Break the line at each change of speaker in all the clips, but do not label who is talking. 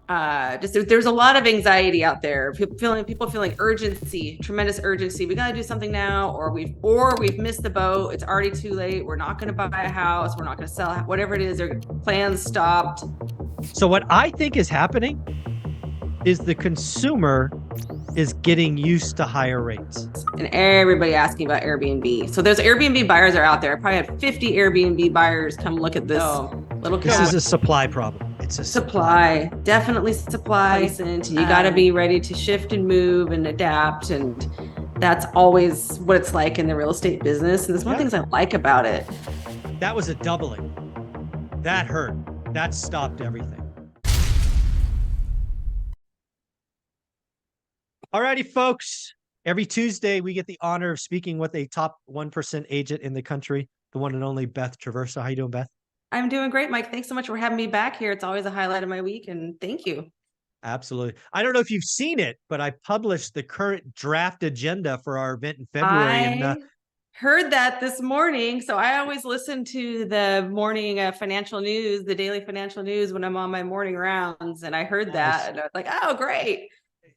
just there's a lot of anxiety out there. People feeling urgency, tremendous urgency. We got to do something now, or we've missed the boat. It's already too late. We're not going to buy a house. We're not going to sell whatever it is. Their plans stopped.
So what I think is happening is the consumer is getting used to higher rates.
And everybody asking about Airbnb. So those Airbnb buyers are out there. I probably had 50 Airbnb buyers come look at this little
This
cabin.
is a supply problem. It's a
Supply, definitely supply. And you got to be ready to shift and move and adapt. And that's always what it's like in the real estate business. And that's one of the things I like about it.
That was a doubling. That hurt. That stopped everything. Alrighty, folks. Every Tuesday, we get the honor of speaking with a top 1% agent in the country, the one and only Beth Traverso. How you doing, Beth?
I'm doing great, Mike. Thanks so much for having me back here. It's always a highlight of my week, and thank you.
Absolutely. I don't know if you've seen it, but I published the current draft agenda for our event in February.
I heard that this morning. So I always listen to the morning financial news, the daily financial news when I'm on my morning rounds. And I heard that and I was like, oh, great.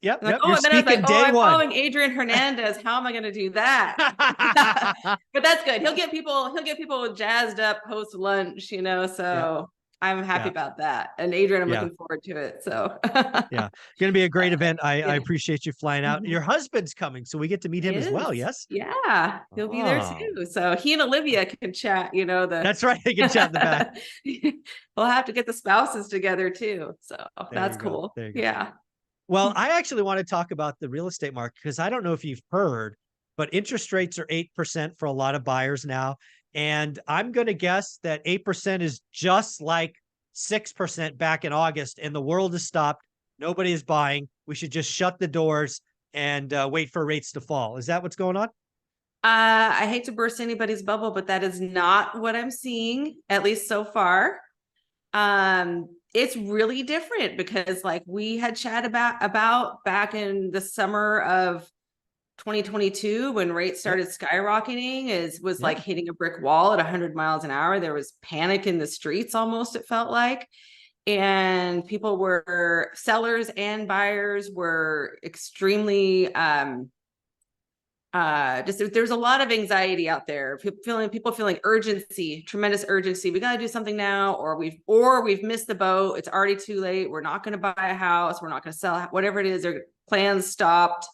Yep.
Like,
Yep.
oh,
You're
and then I was
speaking
like,
day
oh, I'm
one.
following Adrian Hernandez. How am I going to do that? But that's good. He'll get people jazzed up post lunch, so I'm happy about that. And Adrian, I'm looking forward to it. So
yeah, going to be a great event. I appreciate you flying out. Your husband's coming, so we get to meet him as well. Yes.
Yeah, he'll be there too. So he and Olivia can chat,
That's right. They can chat in the back.
We'll have to get the spouses together too. So that's cool.
There you go.
Yeah.
Well, I actually want to talk about the real estate market because I don't know if you've heard, but interest rates are 8% for a lot of buyers now. And I'm going to guess that 8% is just like 6% back in August, and the world has stopped. Nobody is buying. We should just shut the doors and wait for rates to fall. Is that what's going on?
I hate to burst anybody's bubble, but that is not what I'm seeing, at least so far. It's really different because like we had chat about back in the summer of 2022 when rates started skyrocketing was like hitting a brick wall at 100 miles an hour. There was panic in the streets almost, it felt like. And sellers and buyers were extremely there's a lot of anxiety out there. People feeling urgency, tremendous urgency. We got to do something now, or we've missed the boat. It's already too late. We're not going to buy a house. We're not going to sell whatever it is. Their plans stopped.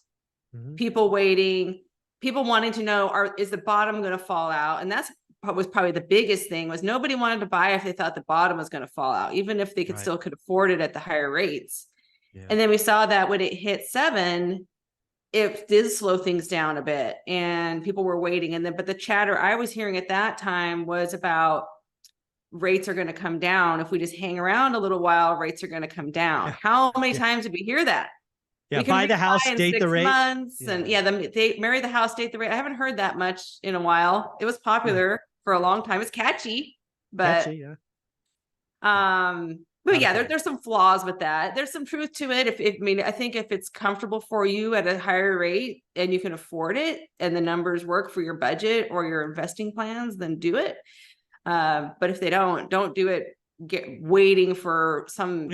People waiting. People wanting to know, is the bottom going to fall out? And that's was probably the biggest thing. Was nobody wanted to buy if they thought the bottom was going to fall out, even if they still could afford it at the higher rates. And then we saw that when it hit 7, it did slow things down a bit and people were waiting. But the chatter I was hearing at that time was about rates are going to come down. If we just hang around a little while, rates are going to come down. How many times did we hear that?
Yeah, buy the house, date the rate.
Months, and they marry the house, date the rate. I haven't heard that much in a while. It was popular for a long time. It's catchy, but but yeah, there's some flaws with that. There's some truth to it. I think if it's comfortable for you at a higher rate and you can afford it and the numbers work for your budget or your investing plans, then do it. But if they don't do it, waiting for something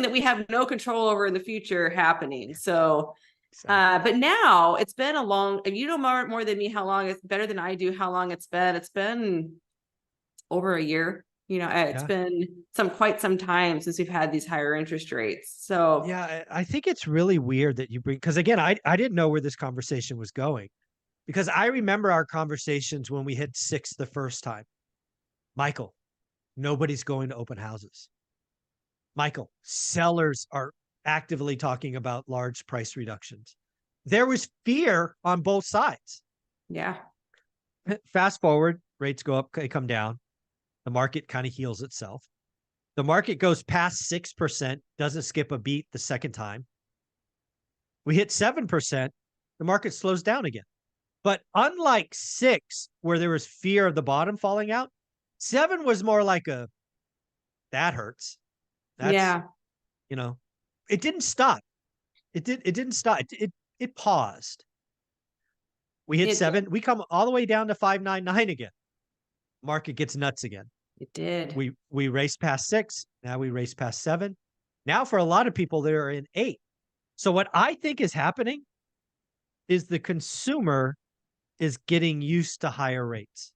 that we have no control over in the future happening. So, but now it's been you know more than me how long, it's better than I do how long it's been. It's been over a year. It's been quite some time since we've had these higher interest rates. So
yeah, I think it's really weird that you bring, because again, I didn't know where this conversation was going, because I remember our conversations when we hit 6 the first time. Michael, nobody's going to open houses. Michael, sellers are actively talking about large price reductions. There was fear on both sides.
Yeah.
Fast forward, rates go up, they come down. The market kind of heals itself. The market goes past 6%, doesn't skip a beat the second time. We hit 7%, the market slows down again. But unlike 6, where there was fear of the bottom falling out, 7 was more like that hurts. It didn't stop. It didn't stop. It paused. We hit 7. We come all the way down to 599 again. Market gets nuts again.
It did.
We raced past 6. Now we race past 7. Now, for a lot of people, they're in 8. So what I think is happening is the consumer is getting used to higher rates.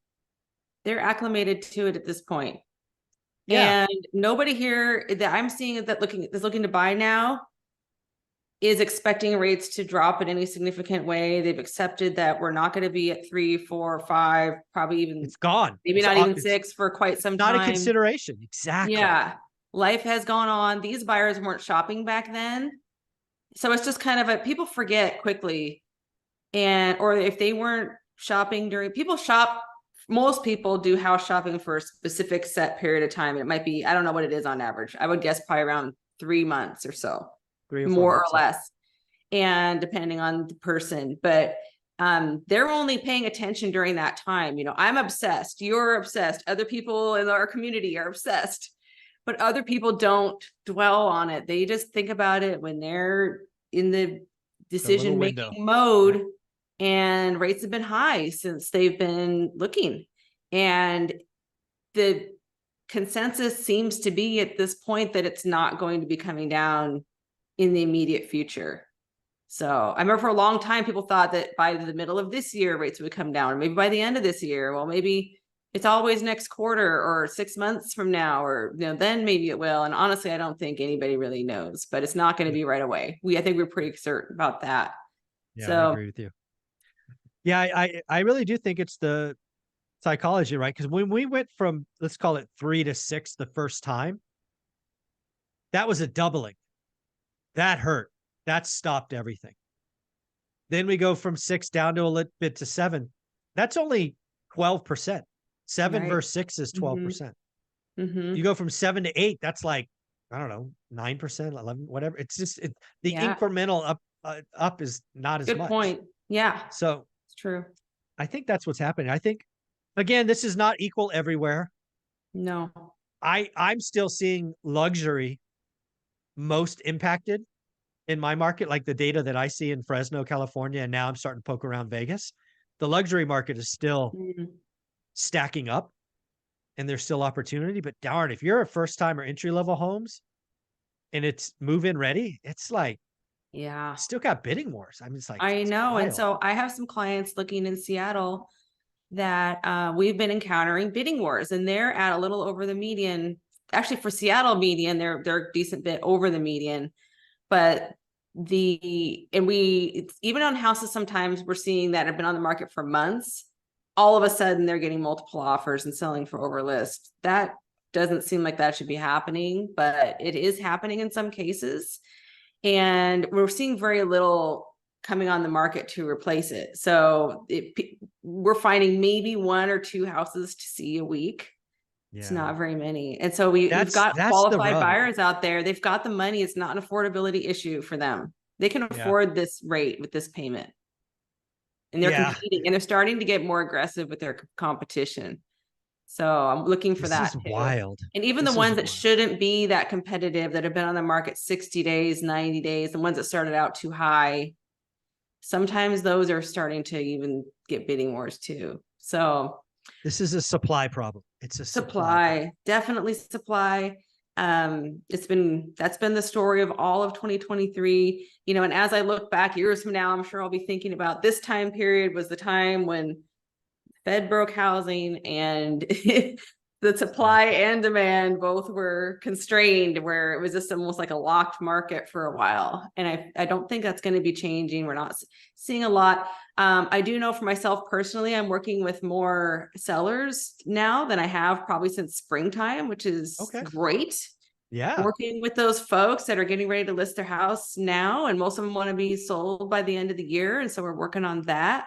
They're acclimated to it at this point.
Yeah.
And nobody here that I'm seeing that's looking to buy now is expecting rates to drop in any significant way. They've accepted that we're not going to be at 3, 4, 5, probably even
It's gone.
maybe
It's
not even
it's
6 for quite some
not a
time.
consideration. Exactly.
Yeah. Life has gone on. These buyers weren't shopping back then. So it's just kind of people forget quickly. Or if they weren't shopping most people do house shopping for a specific set period of time. It might be, I don't know what it is on average. I would guess probably around 3 months or so,
3 or 4
more or
months,
less, and depending on the person. But they're only paying attention during that time. I'm obsessed. You're obsessed. Other people in our community are obsessed, but other people don't dwell on it. They just think about it when they're in the decision-making mode. Yeah. And rates have been high since they've been looking. And the consensus seems to be at this point that it's not going to be coming down in the immediate future. So I remember for a long time, people thought that by the middle of this year, rates would come down, or maybe by the end of this year. Well, maybe it's always next quarter or 6 months from now, or then maybe it will. And honestly, I don't think anybody really knows, but it's not going to be right away. I think we're pretty certain about that.
Yeah,
so,
I agree with you. Yeah, I really do think it's the psychology, right? Because when we went from, let's call it 3 to 6 the first time, that was a doubling. That hurt. That stopped everything. Then we go from 6 down to a little bit to 7. That's only 12%. 7 versus 6 is 12%.
Mm-hmm.
You go from 7 to 8, that's like, I don't know, 9%, 11, whatever. It's just the incremental up is not as much.
Good point. Yeah.
So
it's true.
I think that's what's happening. I think, again, this is not equal everywhere.
No.
I'm still seeing luxury most impacted in my market, like the data that I see in Fresno, California, and now I'm starting to poke around Vegas. The luxury market is still stacking up, and there's still opportunity. But darn, if you're a first time or entry level homes and it's move-in ready, it's like,
yeah,
still got bidding wars. I mean, it's like,
I know.
wild.
And so I have some clients looking in Seattle that we've been encountering bidding wars, and they're at a little over the median. Actually, for Seattle median, they're a decent bit over the median. But even on houses, sometimes we're seeing that have been on the market for months, all of a sudden they're getting multiple offers and selling for over list. That doesn't seem like that should be happening, but it is happening in some cases. And we're seeing very little coming on the market to replace it. So we're finding maybe 1 or 2 houses to see a week. Yeah. It's not very many. And so we've got qualified buyers out there. They've got the money. It's not an affordability issue for them. They can afford this rate with this payment. And they're competing, and they're starting to get more aggressive with their competition. So I'm looking for that.
This is wild.
And even the ones that shouldn't be that competitive, that have been on the market 60 days, 90 days, the ones that started out too high, sometimes those are starting to even get bidding wars too. So
this is a supply problem. It's a
supply, definitely supply. That's been the story of all of 2023, and as I look back years from now, I'm sure I'll be thinking about this time period was the time when Fed broke housing and the supply and demand both were constrained, where it was just almost like a locked market for a while. And I don't think that's going to be changing. We're not seeing a lot. I do know for myself personally, I'm working with more sellers now than I have probably since springtime, which is great. Yeah. Working with those folks that are getting ready to list their house now, and most of them want to be sold by the end of the year. And so we're working on that.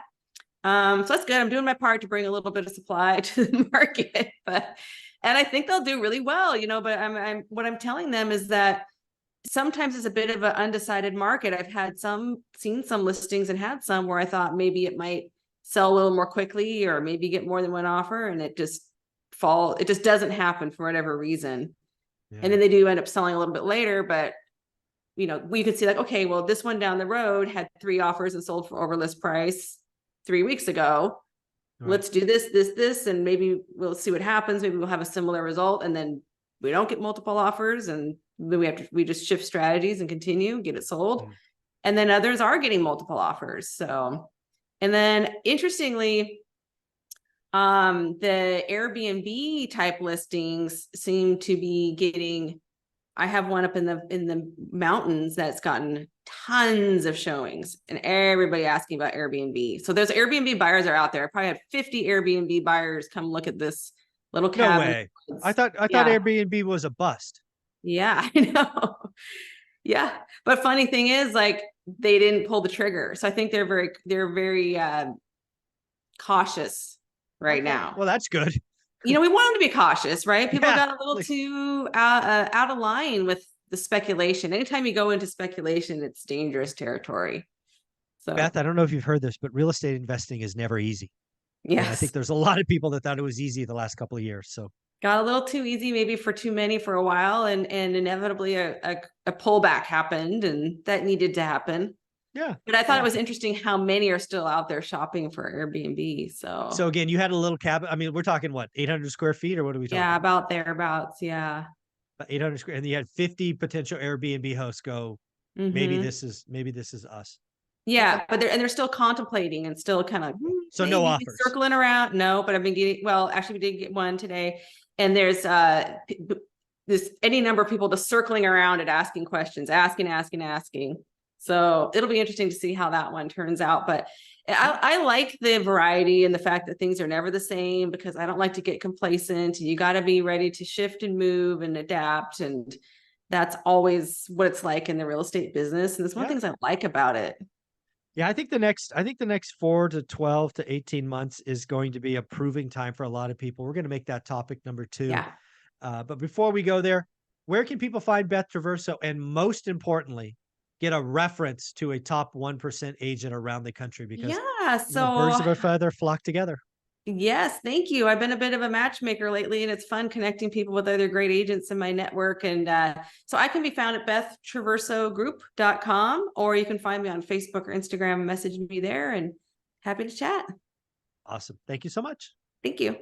So that's good. I'm doing my part to bring a little bit of supply to the market, and I think they'll do really well, but what I'm telling them is that sometimes it's a bit of an undecided market. I've seen some listings and had some where I thought maybe it might sell a little more quickly, or maybe get more than one offer, and it just doesn't happen for whatever reason. Yeah. And then they do end up selling a little bit later, but we could see like, okay, well, this one down the road had 3 offers and sold for over list price 3 weeks ago. Right. Let's do this, and maybe we'll see what happens. Maybe we'll have a similar result. And then we don't get multiple offers, and then we just shift strategies and continue, get it sold.
Mm.
And then others are getting multiple offers. So, and then interestingly, the Airbnb type listings seem to be getting, I have one up in the mountains that's gotten tons of showings, and everybody asking about Airbnb. So those Airbnb buyers are out there. I probably had 50 Airbnb buyers come look at this little
No
cabin.
way. I thought
Yeah.
Airbnb was a bust.
Yeah, I know. Yeah. But funny thing is, like, they didn't pull the trigger. So I think they're very cautious right
Okay.
now.
Well, that's good.
You know, we want them to be cautious, right? People
Yeah,
got a little too out of line with the speculation. Anytime you go into speculation, it's dangerous territory. So,
Beth, I don't know if you've heard this, but real estate investing is never easy. And I
yes,
think there's a lot of people that thought it was easy the last couple of years. So
got a little too easy, maybe for too many for a while, and inevitably a pullback happened, and that needed to happen.
yeah.
But I thought it was interesting how many are still out there shopping for Airbnb.
So again, you had a little cabin. I mean, we're talking what, 800 square feet, or what are we talking?
yeah, about thereabouts. Yeah.
About 800 square, and you had 50 potential Airbnb hosts go, maybe
Mhm.
this is us.
Yeah, but they're still contemplating and still kind of
So no
maybe
offers.
circling around. No, but I've been getting, well, actually we did get one today, and there's this any number of people just circling around and asking questions, asking. So it'll be interesting to see how that one turns out. But I like the variety and the fact that things are never the same, because I don't like to get complacent. You got to be ready to shift and move and adapt, and that's always what it's like in the real estate business. And that's one of the things I like about it.
Yeah, I think the next 4 to 12 to 18 months is going to be a proving time for a lot of people. We're going to make that topic number 2.
Yeah.
But before we go there, where can people find Beth Traverso? And most importantly, get a reference to a top 1% agent around the country, because
Yeah.
birds of
So
a feather flock together.
yes, thank you. I've been a bit of a matchmaker lately, and it's fun connecting people with other great agents in my network. And so I can be found at bethtraversogroup.com, or you can find me on Facebook or Instagram and message me there, and happy to chat.
Awesome. Thank you so much.
Thank you.